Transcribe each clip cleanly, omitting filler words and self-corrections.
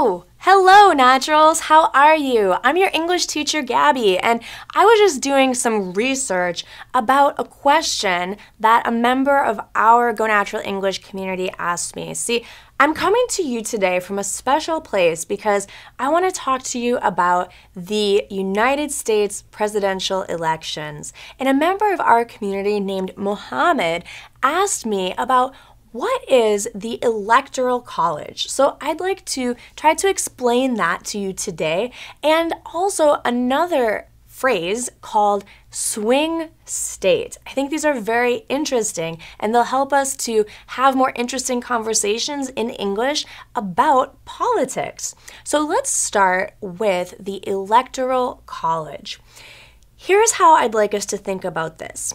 Oh, hello, Naturals. How are you? I'm your English teacher, Gabby, and I was just doing some research about a question that a member of our Go Natural English community asked me. See, I'm coming to you today from a special place because I want to talk to you about the United States presidential elections. And a member of our community named Mohammed asked me about what is the Electoral College? So I'd like to try to explain that to you today, and also another phrase called swing state. I think these are very interesting, and they'll help us to have more interesting conversations in English about politics. So let's start with the Electoral College. Here's how I'd like us to think about this.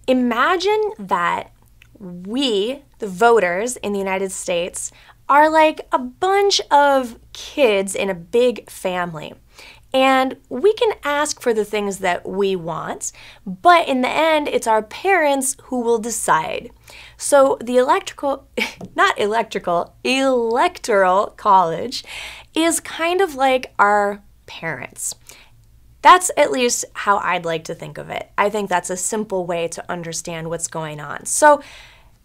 Imagine that we, the voters in the United States, are like a bunch of kids in a big family. And we can ask for the things that we want, but in the end, it's our parents who will decide. So the Electoral College is kind of like our parents. That's at least how I'd like to think of it. I think that's a simple way to understand what's going on. So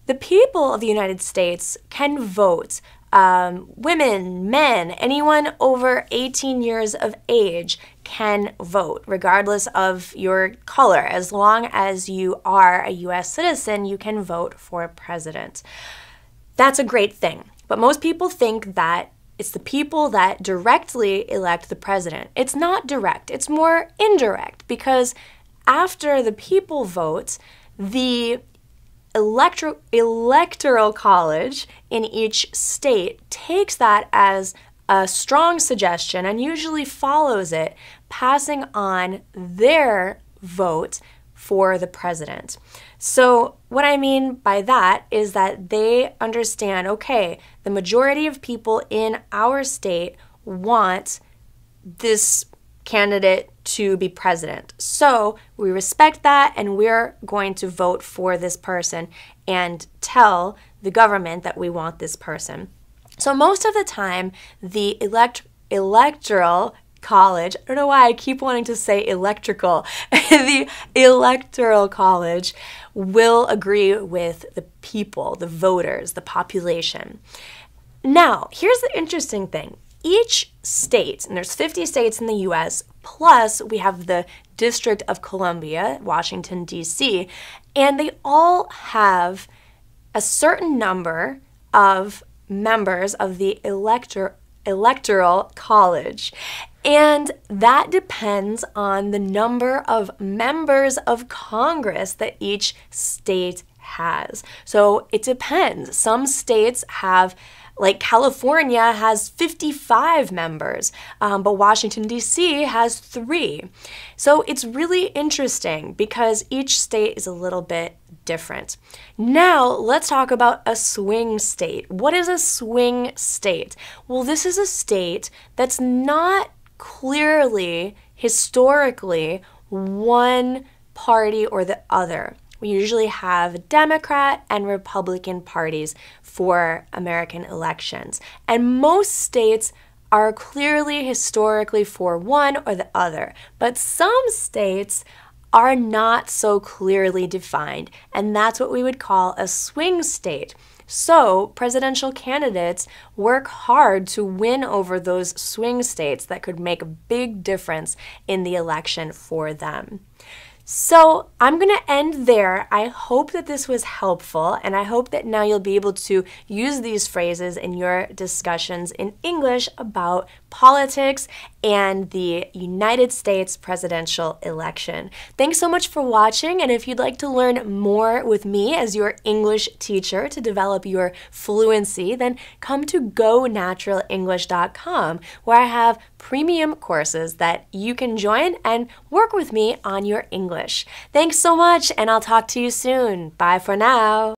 the people of the United States can vote. Women, men, anyone over 18 years of age can vote, regardless of your color. As long as you are a U.S. citizen, you can vote for president. That's a great thing. But most people think that it's the people that directly elect the president. It's not direct. It's more indirect, because after the people vote, the Electoral College in each state takes that as a strong suggestion and usually follows it, passing on their vote for the president. So what I mean by that is that they understand, okay, the majority of people in our state want this candidate to be president. So we respect that, and we're going to vote for this person and tell the government that we want this person. So most of the time, the Electoral College, I don't know why I keep wanting to say electrical, the Electoral College will agree with the people, the voters, the population. Now, here's the interesting thing. Each state, and there's 50 states in the U.S., plus we have the District of Columbia, Washington, D.C., and they all have a certain number of members of the Electoral College. And that depends on the number of members of Congress that each state has. So it depends. Some states have, like California has 55 members, but Washington, D.C. has 3. So it's really interesting because each state is a little bit different. Now, let's talk about a swing state. What is a swing state? Well, this is a state that's not clearly, historically, one party or the other. We usually have Democrat and Republican parties for American elections. And most states are clearly historically for one or the other. But some states are not so clearly defined, and that's what we would call a swing state. So presidential candidates work hard to win over those swing states that could make a big difference in the election for them. So I'm going to end there. I hope that this was helpful, and I hope that now you'll be able to use these phrases in your discussions in English about politics and the United States presidential election. Thanks so much for watching, and if you'd like to learn more with me as your English teacher to develop your fluency, then come to gonaturaleNglish.com, where I have premium courses that you can join and work with me on your English. Thanks so much, and I'll talk to you soon. Bye for now.